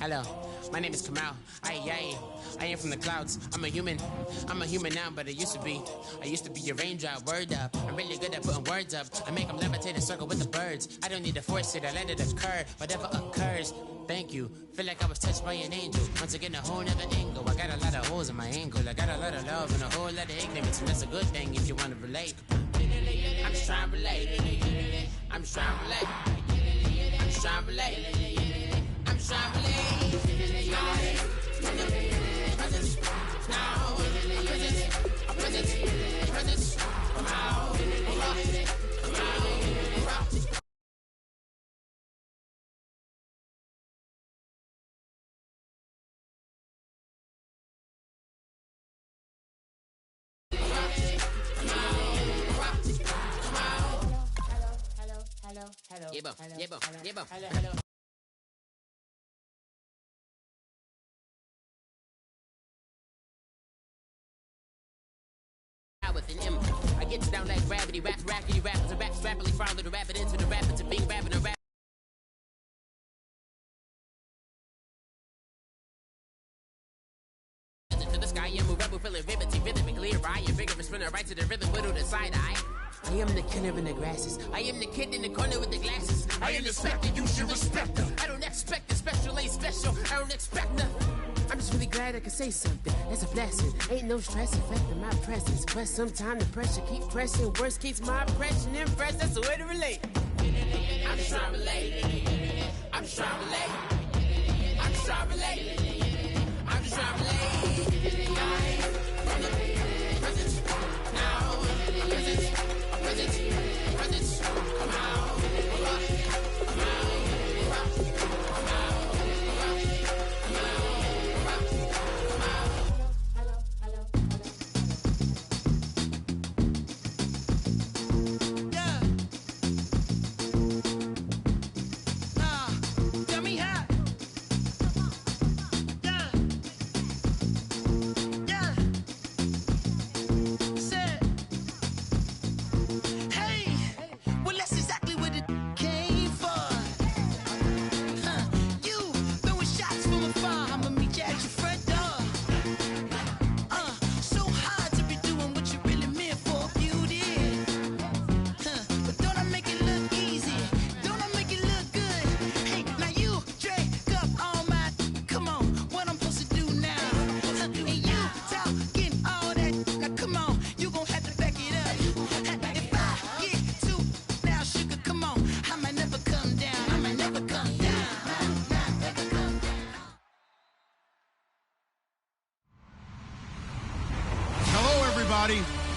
Hello, my name is Kamal. I am from the clouds. I'm a human now, but I used to be a raindrop. Word up, I'm really good at putting words up. I make them levitate and circle with the birds. I don't need to force it, I let it occur. Whatever occurs, thank you. Feel like I was touched by an angel. Once again, a whole nother angle. I got a lot of holes in my angle. I got a lot of love and a whole lot of ignorance, and that's a good thing if you want to relate. I'm just trying to relate. I'm just trying to relate. I'm just trying to relate. I'm just trying to relate. Hello. With an M, I get down like gravity, rackety rappers and raps rapidly follow the rapid into the rapids of being rapping and rap. To the sky, I'm a rebel, feeling rhythmically right, and vigorous spinner right to the rhythm, widow to side eye. I am the killer in the grasses. I am the kid in the corner with the glasses. I am the specter, you should respect them. I don't expect the special, ain't special. I don't expect nothing. I'm just really glad I can say something. That's a blessing. Ain't no stress affecting my presence. But sometimes the pressure keep pressing. Worst keeps my impression impressed. That's the way to relate. I'm just trying to relate. I'm just trying to relate. I'm just trying to relate. I'm just trying to relate.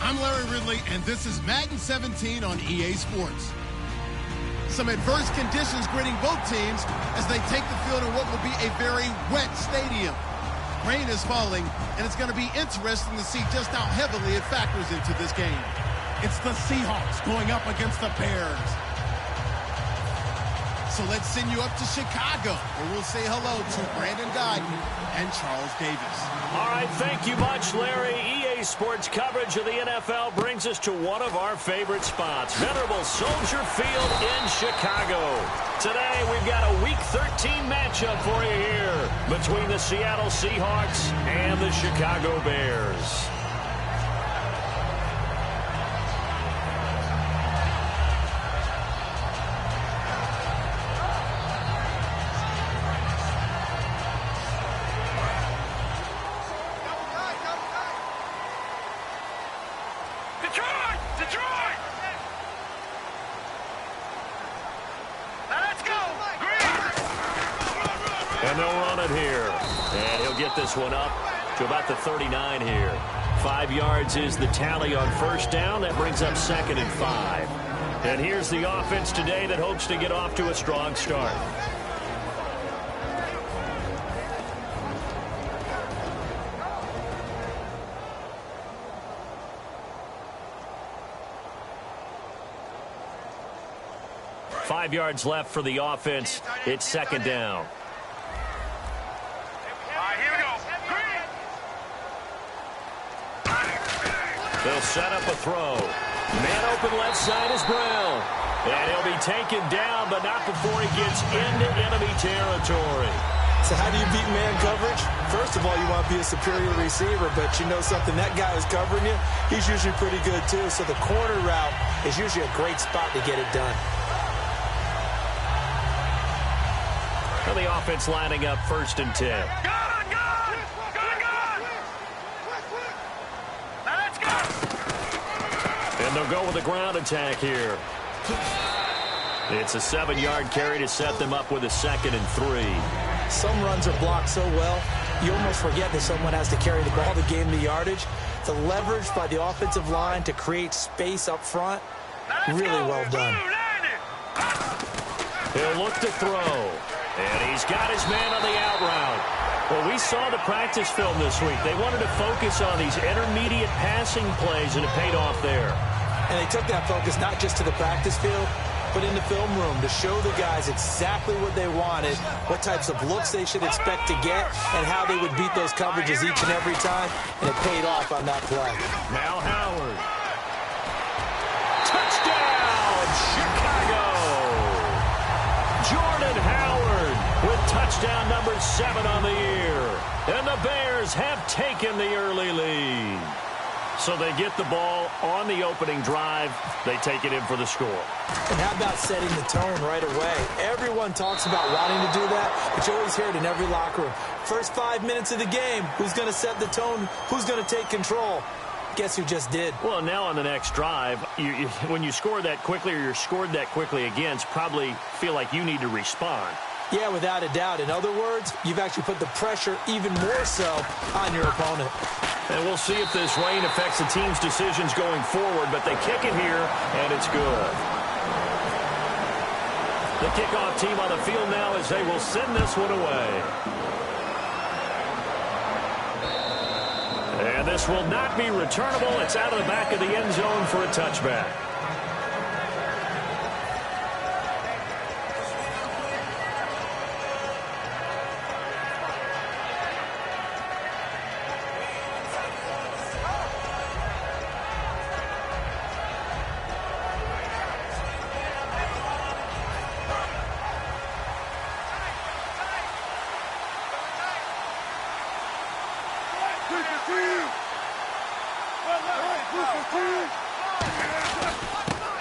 I'm Larry Ridley, and this is Madden 17 on EA Sports. Some adverse conditions greeting both teams as they take the field in what will be a very wet stadium. Rain is falling, and it's going to be interesting to see just how heavily it factors into this game. It's the Seahawks going up against the Bears. So let's send you up to Chicago, where we'll say hello to Brandon Guyton and Charles Davis. All right, thank you much, Larry. EA Sports coverage of the NFL brings us to one of our favorite spots, venerable Soldier Field in Chicago. Today, we've got a Week 13 matchup for you here between the Seattle Seahawks and the Chicago Bears. And they'll run it here. And he'll get this one up to about the 39 here. 5 yards is the tally on first down. That brings up 2nd and 5. And here's the offense today that hopes to get off to a strong start. Five yards left for the offense. It's 2nd down. They'll set up a throw. Man open left side is Brown. And he'll be taken down, but not before he gets into enemy territory. So how do you beat man coverage? First of all, you want to be a superior receiver, but you know something, that guy who's covering you, he's usually pretty good too. So the corner route is usually a great spot to get it done. And the offense lining up 1st and 10. And they'll go with a ground attack here. It's a 7-yard carry to set them up with a 2nd and 3. Some runs are blocked so well, you almost forget that someone has to carry the ball to gain the yardage. The leverage by the offensive line to create space up front, really well done. He'll look to throw. And he's got his man on the out route. Well, we saw the practice film this week. They wanted to focus on these intermediate passing plays, and it paid off there. And they took that focus not just to the practice field, but in the film room to show the guys exactly what they wanted, what types of looks they should expect to get, and how they would beat those coverages each and every time, and it paid off on that play. Now Howard. Touchdown, Chicago! Jordan Howard with touchdown number 7 on the year. And the Bears have taken the early lead. So they get the ball on the opening drive. They take it in for the score. And how about setting the tone right away? Everyone talks about wanting to do that, but you always hear it in every locker room. First 5 minutes of the game, who's going to set the tone? Who's going to take control? Guess who just did? Well, now on the next drive, when you score that quickly or you're scored that quickly against, probably feel like you need to respond. Yeah, without a doubt. In other words, you've actually put the pressure even more so on your opponent. And we'll see if this rain affects the team's decisions going forward, but they kick it here, and it's good. The kickoff team on the field now as they will send this one away. And this will not be returnable. It's out of the back of the end zone for a touchback.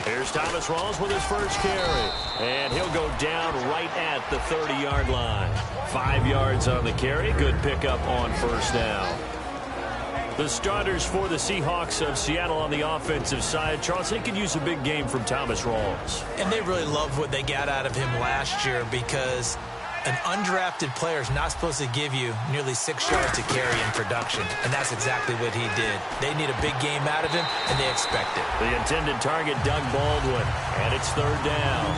Here's Thomas Rawls with his first carry. And he'll go down right at the 30-yard line. 5 yards on the carry. Good pickup on first down. The starters for the Seahawks of Seattle on the offensive side. Charles, they could use a big game from Thomas Rawls. And they really loved what they got out of him last year because an undrafted player is not supposed to give you nearly 6 yards to carry in production. And that's exactly what he did. They need a big game out of him, and they expect it. The intended target, Doug Baldwin. And it's 3rd down.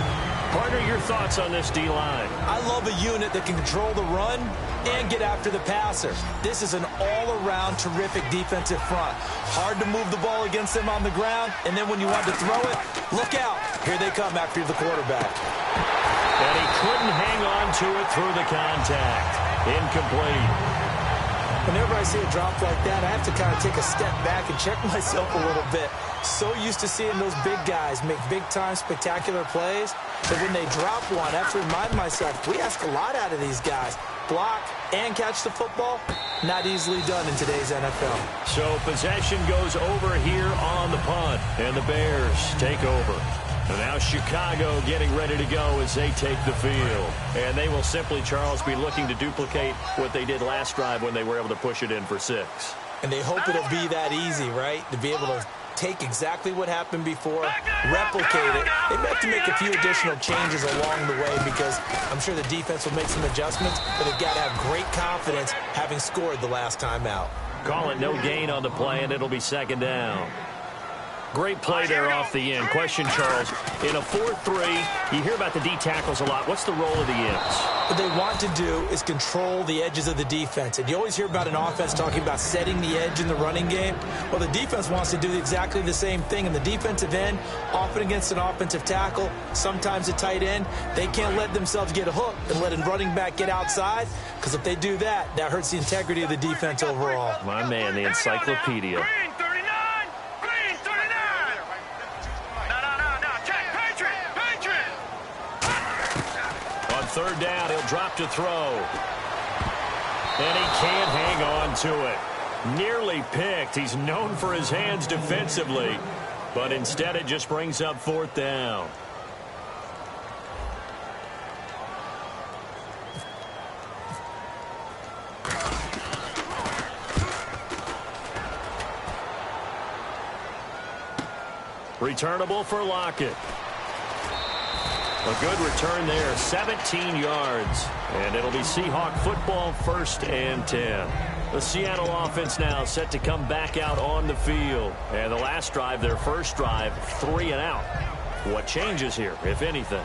Partner, your thoughts on this D-line? I love a unit that can control the run and get after the passer. This is an all-around terrific defensive front. Hard to move the ball against them on the ground, and then when you want to throw it, look out. Here they come after the quarterback. And he couldn't hang on to it through the contact. Incomplete. Whenever I see a drop like that, I have to kind of take a step back and check myself a little bit. So used to seeing those big guys make big-time spectacular plays that when they drop one, I have to remind myself, we ask a lot out of these guys. Block and catch the football, not easily done in today's NFL. So possession goes over here on the punt, and the Bears take over. And now Chicago getting ready to go as they take the field. And they will simply, Charles, be looking to duplicate what they did last drive when they were able to push it in for 6. And they hope it'll be that easy, right? To be able to take exactly what happened before, replicate it. They may have to make a few additional changes along the way because I'm sure the defense will make some adjustments, but they've got to have great confidence having scored the last time out. Call it no gain on the play, and it'll be 2nd down. Great play there off the end. Question, Charles, in a 4-3, you hear about the D tackles a lot. What's the role of the ends? What they want to do is control the edges of the defense. And you always hear about an offense talking about setting the edge in the running game. Well, the defense wants to do exactly the same thing. And the defensive end, often against an offensive tackle, sometimes a tight end, they can't let themselves get hooked and let a running back get outside. Because if they do that, that hurts the integrity of the defense overall. My man, the encyclopedia. On 3rd down, he'll drop to throw. And he can't hang on to it. Nearly picked. He's known for his hands defensively, but instead it just brings up 4th down. Returnable for Lockett. A good return there, 17 yards. And it'll be Seahawk football, 1st and 10. The Seattle offense now set to come back out on the field. And the last drive, their first drive, 3 and out. What changes here, if anything?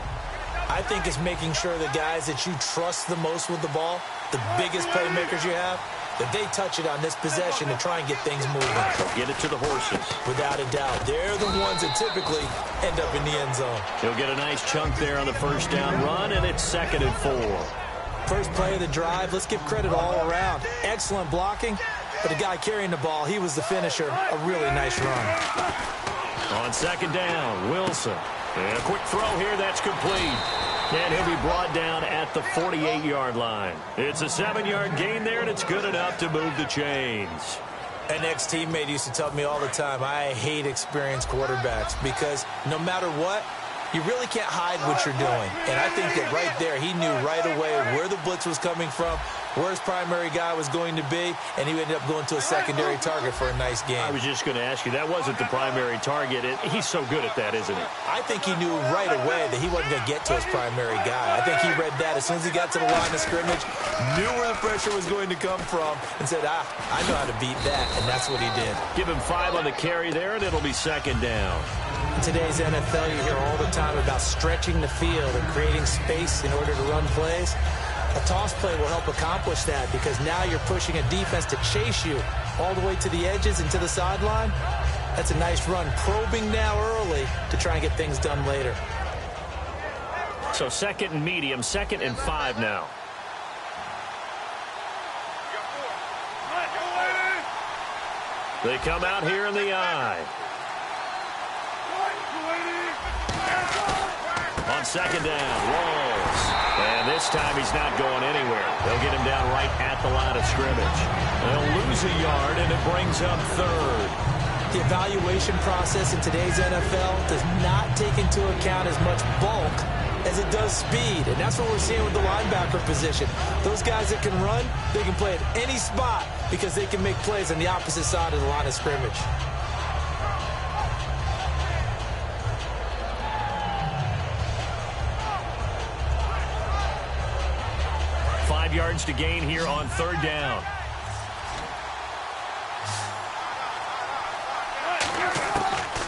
I think it's making sure the guys that you trust the most with the ball, the biggest playmakers you have, that they touch it on this possession to try and get things moving. Get it to the horses. Without a doubt. They're the ones that typically end up in the end zone. He'll get a nice chunk there on the first down run, and it's 2nd and 4. First play of the drive, let's give credit all around. Excellent blocking, but the guy carrying the ball, he was the finisher. A really nice run. On 2nd down, Wilson. And a quick throw here, that's complete. And he'll be brought down at the 48-yard line. It's a 7-yard gain there, and it's good enough to move the chains. An ex-teammate used to tell me all the time, I hate experienced quarterbacks because no matter what, you really can't hide what you're doing. And I think that right there, he knew right away where the blitz was coming from, where his primary guy was going to be, and he ended up going to a secondary target for a nice game. I was just going to ask you, that wasn't the primary target. He's so good at that, isn't he? I think he knew right away that he wasn't going to get to his primary guy. I think he read that as soon as he got to the line of scrimmage, knew where the pressure was going to come from, and said, I know how to beat that, and that's what he did. Give him 5 on the carry there, and it'll be 2nd down. In today's NFL, you hear all the time about stretching the field and creating space in order to run plays. A toss play will help accomplish that because now you're pushing a defense to chase you all the way to the edges and to the sideline. That's a nice run, probing now early to try and get things done later. So 2nd and medium, 2nd and 5 now. They come out here in the eye. On 2nd down, Walls. And this time he's not going anywhere. They'll get him down right at the line of scrimmage. They'll lose a yard, and it brings up 3rd. The evaluation process in today's NFL does not take into account as much bulk as it does speed. And that's what we're seeing with the linebacker position. Those guys that can run, they can play at any spot because they can make plays on the opposite side of the line of scrimmage. 5 yards to gain here on 3rd down.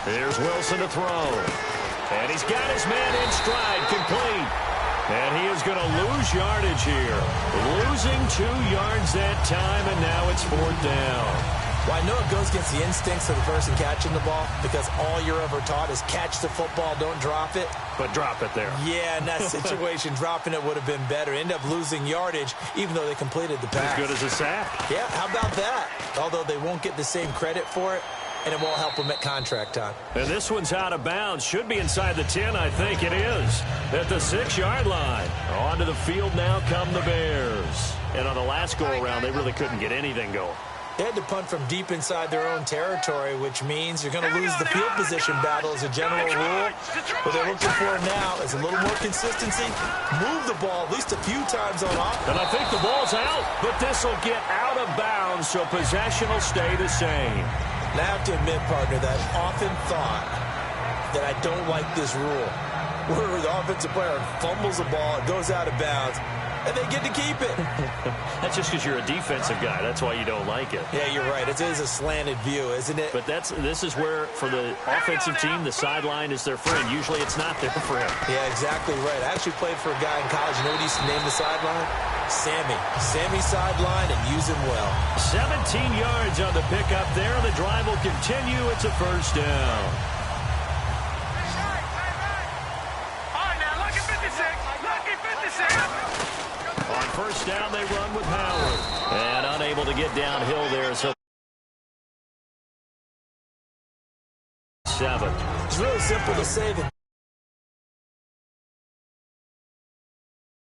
Here's Wilson to throw. And he's got his man in stride, complete. And he is going to lose yardage here. Losing 2 yards that time, and now it's 4th down. Well, I know it goes against the instincts of the person catching the ball because all you're ever taught is catch the football, don't drop it. But drop it there. Yeah, in that situation, dropping it would have been better. End up losing yardage, even though they completed the pass. As good as a sack. Yeah, how about that? Although they won't get the same credit for it, and it won't help them at contract time. And this one's out of bounds. Should be inside the 10, I think it is. At the 6-yard line. Onto the field now come the Bears. And on the last go-around, they really couldn't get anything going. They had to punt from deep inside their own territory, which means you're going to lose the field position battle as a general rule. What they're looking for now is a little more consistency. Move the ball at least a few times on offense. And I think the ball's out, but this will get out of bounds, so possession will stay the same. And I have to admit, partner, that I've often thought that I don't like this rule, where the offensive player fumbles the ball, it goes out of bounds, and they get to keep it. That's just because you're a defensive guy. That's why you don't like it. Yeah, you're right. It is a slanted view, isn't it? But this is where, for the offensive team, the sideline is their friend. Usually it's not their friend. Yeah, exactly right. I actually played for a guy in college. You know what he used to name the sideline? Sammy. Sammy sideline, and use him well. 17 yards on the pickup there. The drive will continue. It's a 1st down. On 1st down, they run with Howard. And unable to get downhill there, so 7. It's really simple to say that